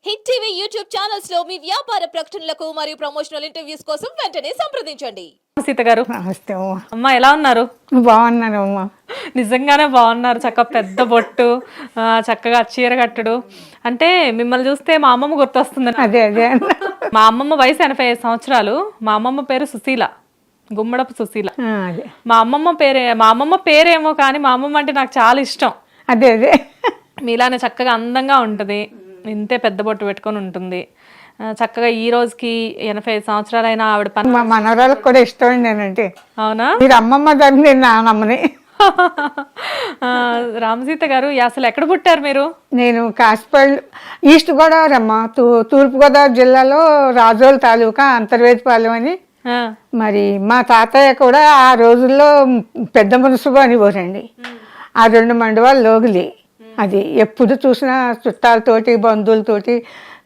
Hit TV YouTube channels లో మీ వ్యాపార ప్రకటనలకు మరియు ప్రమోషనల్ ఇంటర్వ్యూస్ కోసం వెంటనే సంప్రదించండి. సీత గారు నమస్తే అమ్మ, ఎలా ఉన్నారు? బాగున్నాను అమ్మా. నిజంగానే బాగున్నారు. చక్కగా పెద్ద బొట్టు, చక్కగా చీర కట్టుడు. అంటే మిమ్మల్ని చూస్తే మా అమ్మమ్మ గుర్తొస్తుంది. అదే అదే మా అమ్మమ్మ వయసు 85 సంవత్సరాలు. మా అమ్మమ్మ పేరు సుశీల, గుమ్మడపు సుశీల. అదే మా అమ్మమ్మ పేరేమో కానీ మా అమ్మమ్మ అంటే నాకు చాలా ఇష్టం. అదే అదే మీలానే చక్కగా అందంగా ఉంటుంది, ఇంతే పెద్ద బొట్టు పెట్టుకొని ఉంటుంది. చక్కగా ఈ రోజుకి 85 సంవత్సరాలైన ఆవిడ పని. మా మనవరాలకు కూడా ఇష్టం నేనంటే. అవునా? మీరు అమ్మమ్మ దాన్ని నేను నాన్నమ్మని. రామసీత గారు, అసలు ఎక్కడ పుట్టారు మీరు? నేను కాసిపల్లి, ఈస్ట్ గోదావరి అమ్మ, తూర్పు గోదావరి జిల్లాలో రాజోలు తాలూకా అంతర్వేదిపాలెం అని. మరి మా తాతయ్య కూడా ఆ రోజుల్లో పెద్ద మునుసుబు అనేవారండి. ఆ 2 మండవాళ్ళు లోగిలి. అది ఎప్పుడు చూసినా చుట్టాలతోటి బంధువులతోటి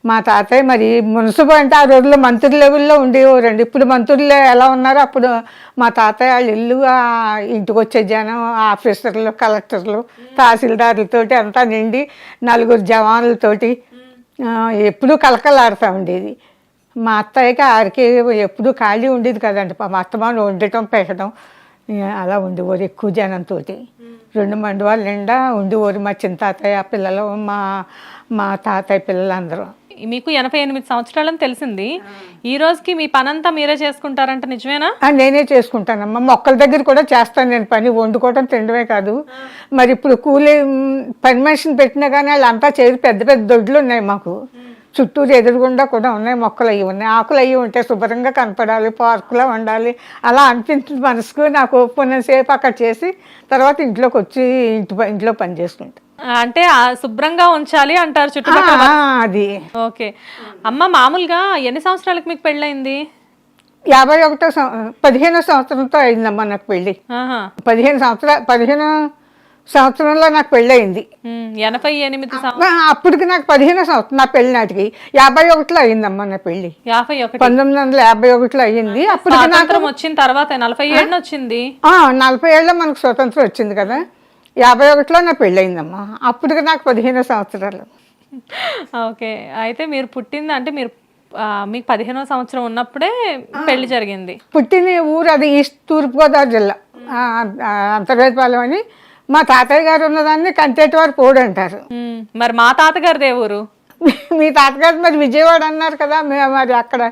మా తాతయ్య మరి మున్సిపల్ అంటే ఆ రోజుల్లో మంత్రి లెవెల్లో ఉండేవారండి. ఇప్పుడు మంత్రులు ఎలా ఉన్నారో అప్పుడు మా తాతయ్య వాళ్ళ ఇల్లు, ఇంటికి వచ్చే జనం, ఆఫీసర్లు, కలెక్టర్లు, తహసీల్దారులతోటి అంతా నిండి 4 జవాన్లతోటి ఎప్పుడూ కలకలాడుతూ ఉండేది. మా అత్తయ్యకి ఆరికి ఎప్పుడూ ఖాళీ ఉండేది కదండి. మా అత్తమాను వండటం పెట్టడం అలా ఉండేవారు ఎక్కువ జనంతో. 2 మండవాళ్ళు నిండా ఉండేవారు మా చిన్న తాతయ్య పిల్లలు, మా తాతయ్య పిల్లలందరూ. మీకు 88 సంవత్సరాలని తెలిసింది. ఈ రోజుకి మీ పనంతా మీరే చేసుకుంటారంట, నిజమేనా? నేనే చేసుకుంటానమ్మా. మొక్కల దగ్గర కూడా చేస్తాను నేను పని. వండుకోవడం తినడమే కాదు. మరి ఇప్పుడు కూలీ పని మనిషిని పెట్టినా కానీ వాళ్ళంతా చేసి పెద్ద పెద్ద దొడ్లు ఉన్నాయి మాకు. చుట్టూరు ఎదురుగుండా కూడా ఉన్నాయి, మొక్కలు అవి ఉన్నాయి. ఆకులు అవి ఉంటే శుభ్రంగా కనపడాలి, పార్కులో ఉండాలి అలా అనిపించింది మనసుకు. నాకు ఒప్పుకున్నసేపు అక్కడ చేసి తర్వాత ఇంట్లోకి వచ్చి ఇంట్లో పని చేసుకుంటాను. అంటే శుభ్రంగా ఉంచాలి అంటారు చుట్టుపక్కల. అది ఓకే అమ్మ, మామూలుగా ఎన్ని సంవత్సరాలకు మీకు పెళ్ళయింది? 15వ సంవత్సరంతో అయిందమ్మా నాకు పెళ్ళి. 15 సంవత్సరంలో నాకు పెళ్ళి అయింది. 88 అప్పటికి నాకు 15వ సంవత్సరం నా పెళ్లి నాటికి. 51లో అయిందమ్మా నా పెళ్లి. 1951లో అయ్యింది. అప్పుడు స్వాతంత్రం వచ్చిన తర్వాత 47 వచ్చింది. 47లో మనకు స్వతంత్రం వచ్చింది కదా. 51లో నా పెళ్ళి అయిందమ్మా. అప్పటికి నాకు 15 సంవత్సరాలు. ఓకే, అయితే మీరు పుట్టింది అంటే మీకు 15వ సంవత్సరం ఉన్నప్పుడే పెళ్లి జరిగింది. పుట్టిన ఊరు అది ఈస్ట్ తూర్పుగోదావరి జిల్లా అంతర్వేదిపాలెం అని. మా తాతయ్య గారు ఉన్నదాన్ని కంటేటివారు పోడు అంటారు. మరి మా తాతగారిది ఏ ఊరు? మీ తాతగారు మరి విజయవాడ అన్నారు కదా, మరి అక్కడ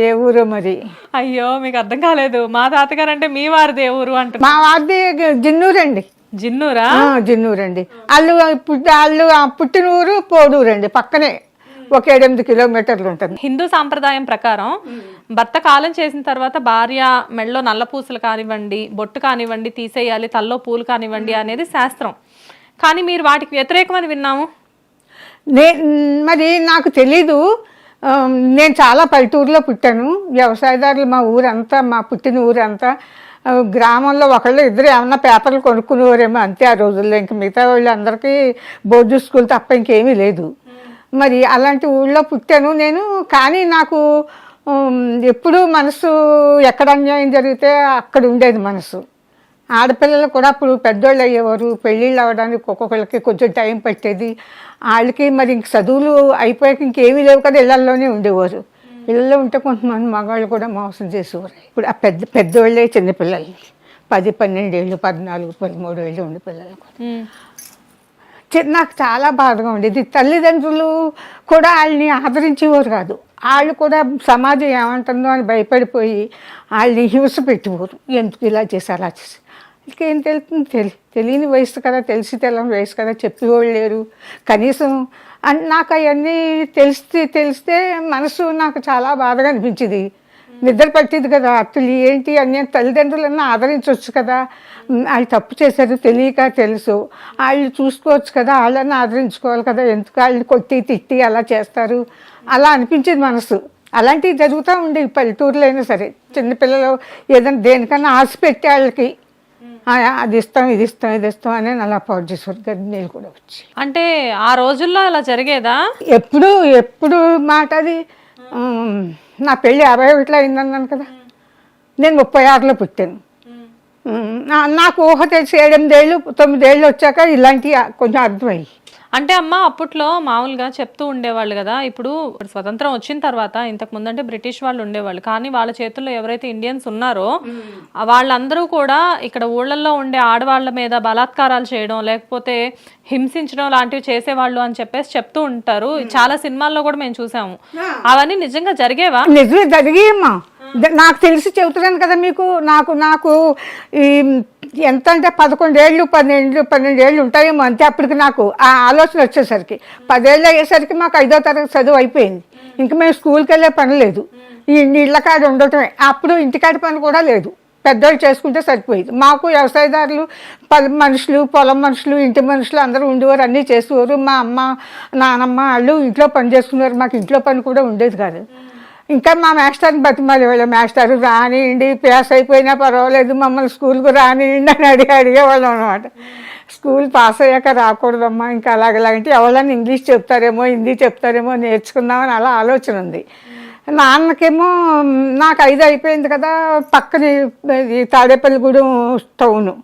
ఏ ఊరు మరి? అయ్యో, మీకు అర్థం కాలేదు. మా తాతగారు అంటే మీ వారిది ఏ ఊరు అంటారు? మా వారిది జిన్నూరండి. జిన్నూరా? జిన్నూరండి. వాళ్ళు పుట్టిన ఊరు పోడూరండి, పక్కనే ఒక 7-8 కిలోమీటర్లు ఉంటుంది. హిందూ సాంప్రదాయం ప్రకారం భర్త కాలం చేసిన తర్వాత భార్య మెడలో నల్ల పూసలు కానివ్వండి, బొట్టు కానివ్వండి తీసేయాలి, తల్లో పూలు కానివ్వండి అనేది శాస్త్రం. కానీ మీరు వాటికి వ్యతిరేకమని విన్నాము. మరి నాకు తెలీదు. నేను చాలా పల్లెటూరులో పుట్టాను. వ్యవసాయదారులు మా ఊరంతా, మా పుట్టిన ఊరంతా. గ్రామంలో ఒకళ్ళు ఇద్దరు ఏమన్నా పేపర్లు కొనుక్కునేవారేమో అంతే ఆ రోజుల్లో. ఇంక మిగతా వాళ్ళు అందరికీ బోర్డు స్కూల్ తప్ప ఇంకేమీ లేదు. మరి అలాంటి ఊళ్ళో పుట్టాను నేను. కానీ నాకు ఎప్పుడూ మనసు ఎక్కడ అన్యాయం జరిగితే అక్కడ ఉండేది మనసు. ఆడపిల్లలు కూడా అప్పుడు పెద్దోళ్ళు అయ్యేవారు. పెళ్ళిళ్ళు అవ్వడానికి ఒక్కొక్కళ్ళకి కొంచెం టైం పట్టేది. వాళ్ళకి మరి ఇంక చదువులు అయిపోయాక ఇంకేమీ లేవు కదా, ఇళ్లల్లోనే ఉండేవారు. ఇళ్ళల్లో ఉంటే కొంతమంది మగవాళ్ళు కూడా మోసం చేసేవారు. ఇప్పుడు ఆ పెద్దోళ్ళే చిన్నపిల్లలు 10, 12 ఏళ్ళు, 14, 13 ఏళ్ళు ఉండే పిల్లలు నాకు చాలా బాధగా ఉండేది. తల్లిదండ్రులు కూడా వాళ్ళని ఆదరించేవారు కాదు. వాళ్ళు కూడా సమాజం ఏమంటుందో అని భయపడిపోయి వాళ్ళని హింస పెట్టేవారు. ఎందుకు ఇలా చేసి అలా చేసి. వాళ్ళకి ఏం తెలుస్తుంది? తెలియని వయసు కదా, తెలియని వయసు కదా, చెప్పేవాళ్ళు లేరు కనీసం. నాకు అవన్నీ తెలిస్తే మనసు నాకు చాలా బాధగా అనిపించింది. నిద్ర పట్టేది కదా. అత్తులు ఏంటి అన్నీ తల్లిదండ్రులన్నా ఆదరించవచ్చు కదా. వాళ్ళు తప్పు చేశారు తెలియక, తెలుసు వాళ్ళు చూసుకోవచ్చు కదా, వాళ్ళని ఆదరించుకోవాలి కదా. ఎందుకు వాళ్ళని కొట్టి తిట్టి అలా చేస్తారు అలా అనిపించేది మనసు. అలాంటివి జరుగుతూ ఉండేవి పల్లెటూరులో అయినా సరే. చిన్నపిల్లలు ఏదైనా దేనికన్నా ఆశ పెట్టి వాళ్ళకి అది ఇస్తాం, ఇది ఇస్తాం, ఇది ఇస్తాం అని అలా పాటు చేసేవారు. గర్భిణీలు కూడా వచ్చి. అంటే ఆ రోజుల్లో అలా జరిగేదా? ఎప్పుడు మాట అది. నా పెళ్ళి 51లో అయిందన్నాను కదా. నేను 36లో పుట్టాను. నాకు ఊహ తెలిసి 8 ఏళ్ళు 9 ఏళ్ళు వచ్చాక ఇలాంటివి కొంచెం అర్థమయ్యి. అంటే అమ్మ అప్పట్లో మామూలుగా చెప్తూ ఉండేవాళ్ళు కదా, ఇప్పుడు స్వతంత్రం వచ్చిన తర్వాత ఇంతకు ముందంటే బ్రిటిష్ వాళ్ళు ఉండేవాళ్ళు, కానీ వాళ్ళ చేతుల్లో ఎవరైతే ఇండియన్స్ ఉన్నారో వాళ్ళందరూ కూడా ఇక్కడ ఊళ్ళల్లో ఉండే ఆడవాళ్ళ మీద బలాత్కారాలు చేయడం లేకపోతే హింసించడం లాంటివి చేసేవాళ్ళు అని చెప్పేసి చెప్తూ ఉంటారు. చాలా సినిమాల్లో కూడా మేము చూసాము. అవన్నీ నిజంగా జరిగేవా? నిజమే జరిగేయమ్మా. నాకు తెలిసి చెబుతున్నాను కదా మీకు. నాకు ఈ ఎంత అంటే 11 ఏళ్ళు 12 ఏళ్ళు ఉంటాయేమో అంతే. అప్పటికి నాకు ఆ ఆలోచన వచ్చేసరికి 10 ఏళ్ళు అయ్యేసరికి మాకు 5వ తరగతి చదువు అయిపోయింది. ఇంక మేము స్కూల్కి వెళ్ళే పని లేదు, ఈ ఇళ్ళ కాడ ఉండటమే. అప్పుడు ఇంటికాడ పని కూడా లేదు, పెద్దోళ్ళు చేసుకుంటే సరిపోయేది. మాకు వ్యవసాయదారులు, మనుషులు, పొలం మనుషులు, ఇంటి మనుషులు అందరూ ఉండేవారు, అన్నీ చేసేవారు. మా అమ్మ నానమ్మ వాళ్ళు ఇంట్లో పని చేసుకునేవారు, మాకు ఇంట్లో పని కూడా ఉండేది కాదు. ఇంకా మా మాస్టర్ని బతిమాలి వాళ్ళ మాస్టర్ రానియండి, పాస్ అయిపోయినా పర్వాలేదు, మమ్మల్ని స్కూల్కి రానియండి అని అడిగేవాళ్ళం అనమాట. స్కూల్ పాస్ అయ్యాక రాకూడదమ్మా, ఇంకా అలాగలాంటి ఎవరైనా ఇంగ్లీష్ చెప్తారేమో హిందీ చెప్తారేమో నేర్చుకుందామని అలా ఆలోచన ఉంది. నాన్నకేమో నాకు 5 అయిపోయింది కదా, పక్కన తాడేపల్లిగూడెం టౌను,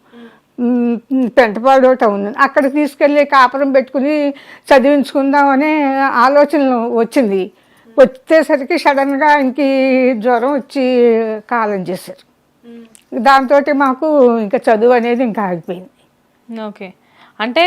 పెంటపాడు టౌన్, అక్కడ తీసుకెళ్ళి కాపురం పెట్టుకుని చదివించుకుందాం అనే ఆలోచన వచ్చింది. వచ్చేసరికి సడన్గా ఇంక జ్వరం వచ్చి కాలం చేశారు. దాంతో మాకు ఇంకా చదువు అనేది ఇంకా ఆగిపోయింది. ఓకే, అంటే